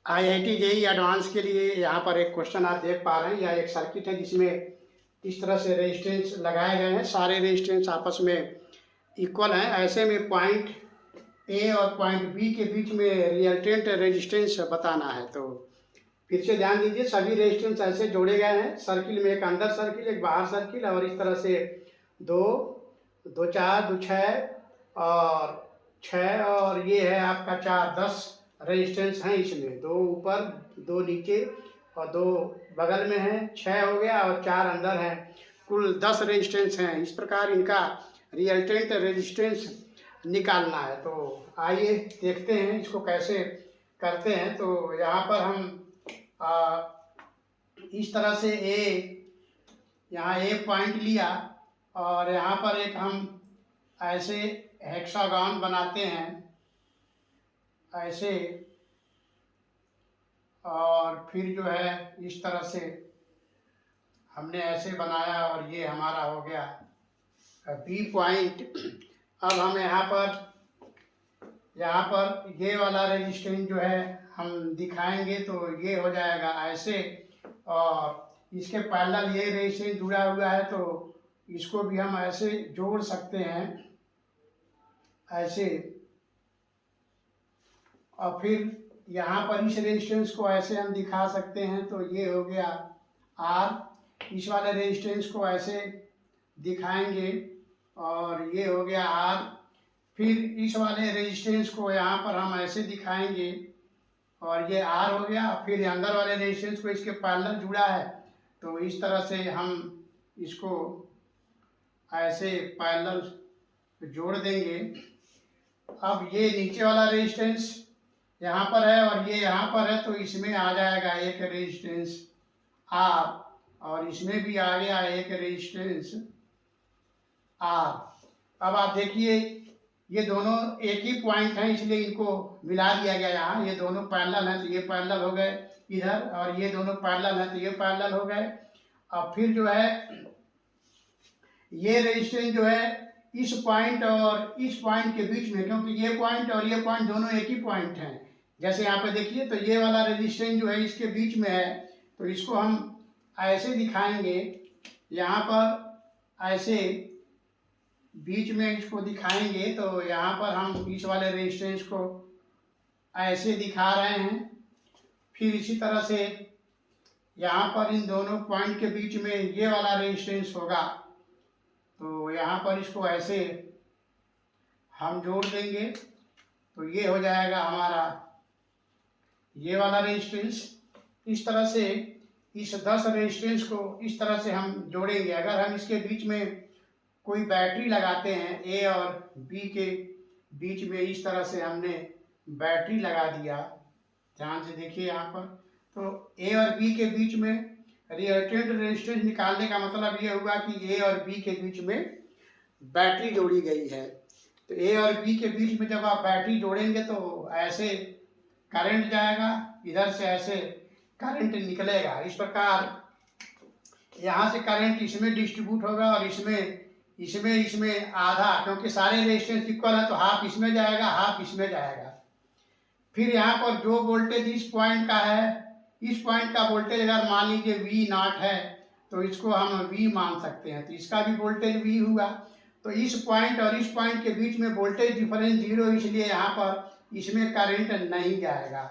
IIT JEE advance के लिए यहाँ पर एक क्वेश्चन आप देख पा रहे हैं। यह एक सर्किट है जिसमें इस तरह से रेजिस्टेंस लगाए गए हैं। सारे रेजिस्टेंस आपस में इक्वल हैं। ऐसे में पॉइंट ए और पॉइंट बी के बीच में रिजल्टेंट रेजिस्टेंस बताना है। तो फिर से ध्यान दीजिए, सभी रेजिस्टेंस ऐसे जोड़े गए हैं सर्किल में, एक अंदर सर्किल एक बाहर सर्किल, और इस तरह से दो दो चार दो छः और छः, और ये है आपका 4 10 रेजिस्टेंस हैं इसमें। दो ऊपर दो नीचे और दो बगल में है, 6 हो गया और 4 अंदर हैं, कुल 10 रेजिस्टेंस हैं। इस प्रकार इनका रिजल्टेंट रेजिस्टेंस निकालना है। तो आइए देखते हैं इसको कैसे करते हैं। तो यहाँ पर हम इस तरह से यहाँ ए पॉइंट लिया और यहाँ पर एक हम ऐसे हेक्सागन बनाते हैं ऐसे, और फिर जो है इस तरह से हमने ऐसे बनाया और ये हमारा हो गया बी पॉइंट। अब हम यहाँ पर ये वाला रेजिस्टेंस जो है हम दिखाएंगे, तो ये हो जाएगा ऐसे, और इसके पैरेलल ये रेजिस्टेंस जुड़ा हुआ है, तो इसको भी हम ऐसे जोड़ सकते हैं ऐसे, और फिर यहाँ पर इस रेजिस्टेंस को ऐसे हम दिखा सकते हैं। तो ये हो गया आर, इस वाले रेजिस्टेंस को ऐसे दिखाएंगे और ये हो गया आर। फिर इस वाले रेजिस्टेंस को यहाँ पर हम ऐसे दिखाएंगे और ये आर हो गया। फिर अंदर वाले रेजिस्टेंस को इसके पैरेलल जुड़ा है, तो इस तरह से हम इसको ऐसे पैरेलल जोड़ देंगे। अब ये नीचे वाला रेजिस्टेंस यहाँ पर है और ये यहाँ पर है, तो इसमें आ जाएगा एक रेजिस्टेंस आर, और इसमें भी आ गया एक रेजिस्टेंस आर। अब आप देखिए ये दोनों एक ही पॉइंट हैं, इसलिए इनको मिला दिया गया यहाँ। ये दोनों पैरेलल हैं तो ये पैरेलल हो गए इधर, और ये दोनों पैरेलल हैं तो ये पैरेलल हो गए। अब फिर जो है ये रेजिस्टेंस जो है इस पॉइंट और इस पॉइंट के बीच में, क्योंकि ये पॉइंट और ये पॉइंट दोनों एक ही पॉइंट हैं। जैसे यहाँ पे देखिए, तो ये वाला रेजिस्टेंस जो है इसके बीच में है, तो इसको हम ऐसे दिखाएंगे, यहाँ पर ऐसे बीच में इसको दिखाएंगे। तो यहाँ पर हम इस वाले रेजिस्टेंस को ऐसे दिखा रहे हैं। फिर इसी तरह से यहाँ पर इन दोनों पॉइंट के बीच में ये वाला रेजिस्टेंस होगा, तो यहाँ पर इसको ऐसे हम जोड़ देंगे, तो ये हो जाएगा हमारा ये वाला रेजिस्टेंस। इस तरह से इस 10 रेजिस्टेंस को इस तरह से हम जोड़ेंगे। अगर हम इसके बीच में कोई बैटरी लगाते हैं, ए और बी के बीच में इस तरह से हमने बैटरी लगा दिया, ध्यान से देखिए यहाँ पर, तो ए और बी के बीच में रिजल्टेंट रेजिस्टेंस निकालने का मतलब ये हुआ कि ए और बी के बीच में बैटरी जोड़ी गई है। तो ए और बी के बीच में जब आप बैटरी जोड़ेंगे तो ऐसे करंट जाएगा, इधर से ऐसे करंट निकलेगा। इस प्रकार यहाँ से करंट इसमें डिस्ट्रीब्यूट होगा और इसमें आधा, क्योंकि सारे रेजिस्टेंस इक्वल है तो हाफ इसमें जाएगा हाफ इसमें जाएगा। फिर यहाँ पर जो वोल्टेज इस पॉइंट का है, इस पॉइंट का वोल्टेज अगर मान लीजिए V0 है, तो इसको हम V मान सकते हैं, तो इसका भी वोल्टेज V हुआ। तो इस पॉइंट और इस पॉइंट के बीच में वोल्टेज डिफरेंस 0, इसलिए यहाँ पर इसमें करंट नहीं जाएगा।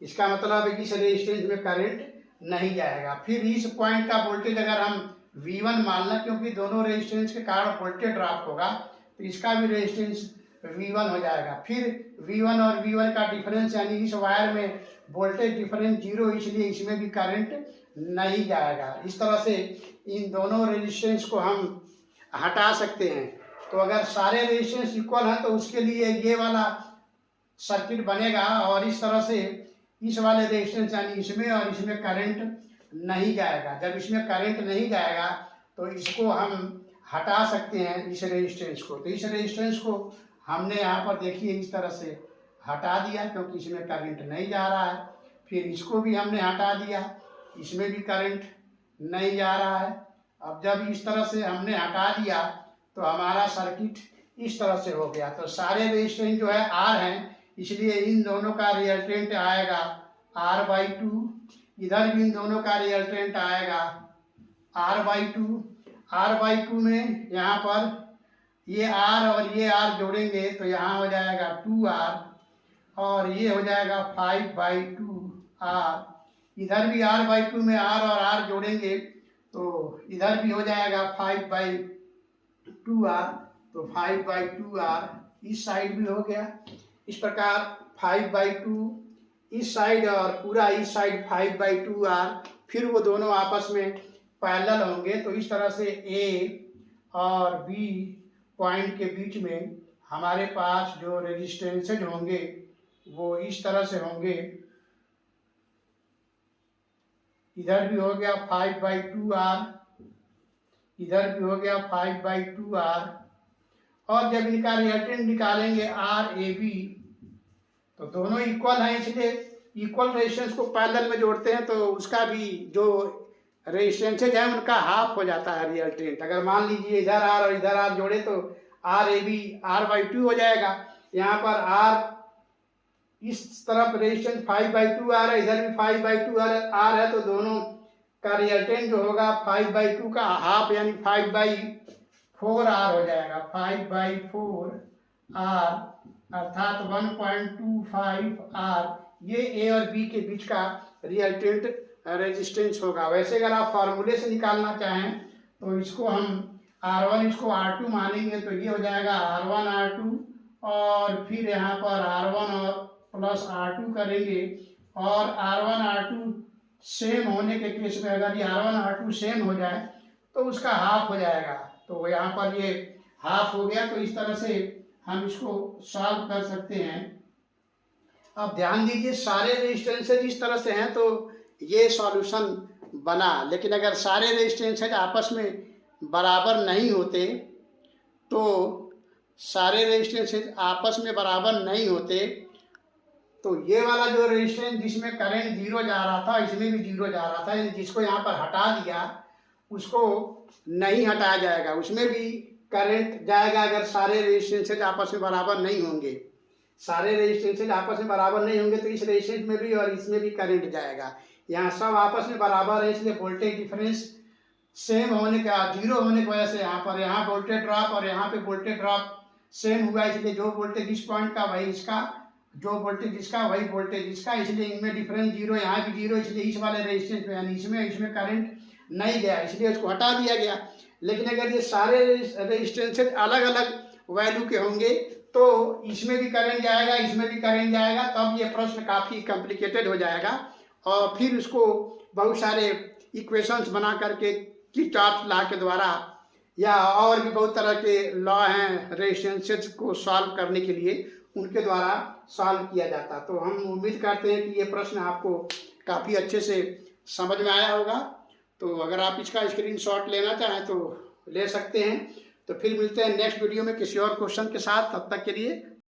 इसका मतलब इस रेजिस्टेंस में करंट नहीं जाएगा। फिर इस पॉइंट का वोल्टेज अगर हम V1 मान लें, क्योंकि दोनों रेजिस्टेंस के कारण वोल्टेज ड्रॉप होगा, तो इसका भी रेजिस्टेंस V1 हो जाएगा। फिर V1 और V1 का डिफरेंस, यानी इस वायर में वोल्टेज डिफरेंस 0, इसलिए इसमें भी करंट नहीं जाएगा। इस तरह से इन दोनों रेजिस्टेंस को हम हटा सकते हैं। तो अगर सारे रेजिस्टेंस इक्वल हैं तो उसके लिए ये वाला सर्किट बनेगा, और इस तरह से इस वाले रेजिस्टेंस यानी इसमें और इसमें करंट नहीं जाएगा। जब इसमें करंट नहीं जाएगा तो इसको हम हटा सकते हैं, इस रेजिस्टेंस को। तो इस रेजिस्टेंस को हमने यहाँ पर देखिए इस तरह से हटा दिया, क्योंकि इसमें करंट नहीं जा रहा है। फिर इसको भी हमने हटा दिया, इसमें भी करंट नहीं जा रहा है। अब जब इस तरह से हमने हटा दिया तो हमारा सर्किट इस तरह से हो गया। तो सारे रेजिस्टेंस जो है आर हैं, इसलिए इन दोनों का रिजल्टेंट आएगा R/2, इधर भी इन दोनों का रिजल्टेंट आएगा R/2। R/2 में यहाँ पर ये R और ये R जोड़ेंगे तो यहाँ हो जाएगा 2R और ये हो जाएगा 5/2R। इधर भी R/2 में R और R जोड़ेंगे तो इधर भी हो जाएगा 5/2R, तो 5/2R इस साइड भी हो गया। इस प्रकार 5/2 इस साइड और पूरा इस साइड 5/2R, फिर वो दोनों आपस में पैरेलल होंगे। तो इस तरह से A और B पॉइंट के बीच में हमारे पास जो रेजिस्टेंसेज होंगे वो इस तरह से होंगे। इधर भी हो गया 5/2R, इधर भी हो गया 5/2R, और जब इनका रिजल्टेंट निकालेंगे RAB तो दोनों इक्वल हैं, इसलिए इक्वल रेजिस्टेंस को पैरेलल में जोड़ते हैं तो उसका भी जो रेजिस्टेंसेज है उनका हाफ हो जाता है रिजल्टेंट। अगर मान लीजिए इधर R और इधर R जोड़े तो RAB R/2 हो जाएगा। यहाँ पर R इस तरफ रेजिस्टेंस 5/2R है, इधर भी 5/2R है, तो दोनों का रिजल्टेंट जो होगा 5/2 का हाफ यानी 5/4R हो जाएगा। 5/4R अर्थात 1.25R ये A और B के बीच का रिजल्टेंट रेजिस्टेंस होगा। वैसे अगर आप फार्मूले से निकालना चाहें तो इसको हम R1 इसको R2 मानेंगे तो ये हो जाएगा R1 R2, और फिर यहाँ पर R1 और प्लस R2 करेंगे, और R1 R2 सेम होने के केस में अगर ये R1 R2 सेम हो जाए तो उसका हाफ हो जाएगा। तो यहाँ पर ये हाफ हो गया, तो इस तरह से हम इसको सॉल्व कर सकते हैं। अब ध्यान दीजिए सारे रेजिस्टेंसेज इस तरह से हैं तो ये सॉल्यूशन बना, लेकिन अगर सारे रेजिस्टेंसेज आपस में बराबर नहीं होते तो सारे रेजिस्टेंसेज आपस में बराबर नहीं होते तो ये वाला जो रेजिस्टेंस जिसमें करंट 0 जा रहा था इसमें भी 0 जा रहा था, यानी जिसको यहाँ पर हटा दिया उसको नहीं हटाया जाएगा, उसमें भी करंट जाएगा अगर सारे रेजिस्टेंसेज आपस में बराबर नहीं होंगे। सारे रेजिस्टेंसेज आपस में बराबर नहीं होंगे तो इस रेजिस्टेंस में भी और इसमें भी करंट जाएगा। यहाँ सब आपस में बराबर है, इसलिए वोल्टेज डिफरेंस सेम होने का 0 होने की वजह से यहाँ वोल्टेज ड्रॉप और यहाँ पे वोल्टेज ड्रॉप सेम हुआ, इसलिए जो वोल्टेज इस पॉइंट का वही इसका, जो वोल्टेज इसका वही वोल्टेज इसका, इसलिए इनमें डिफरेंस 0, यहाँ भी 0, इसलिए इस वाले रेजिस्टेंस में यानी इसमें करंट नहीं गया, इसलिए उसको हटा दिया गया। लेकिन अगर ये सारे रेजिस्टेंसेज अलग अलग वैल्यू के होंगे तो इसमें भी करंट जाएगा, इसमें भी करंट जाएगा, तब ये प्रश्न काफ़ी कॉम्प्लिकेटेड हो जाएगा और फिर उसको बहुत सारे इक्वेशंस बना करके किरचॉफ लॉ के द्वारा या और भी बहुत तरह के लॉ हैं रेजिस्टेंसेज को सॉल्व करने के लिए, उनके द्वारा सॉल्व किया जाता। तो हम उम्मीद करते हैं कि ये प्रश्न आपको काफ़ी अच्छे से समझ में आया होगा। तो अगर आप इसका स्क्रीनशॉट लेना चाहें तो ले सकते हैं। तो फिर मिलते हैं नेक्स्ट वीडियो में किसी और क्वेश्चन के साथ, तब तक के लिए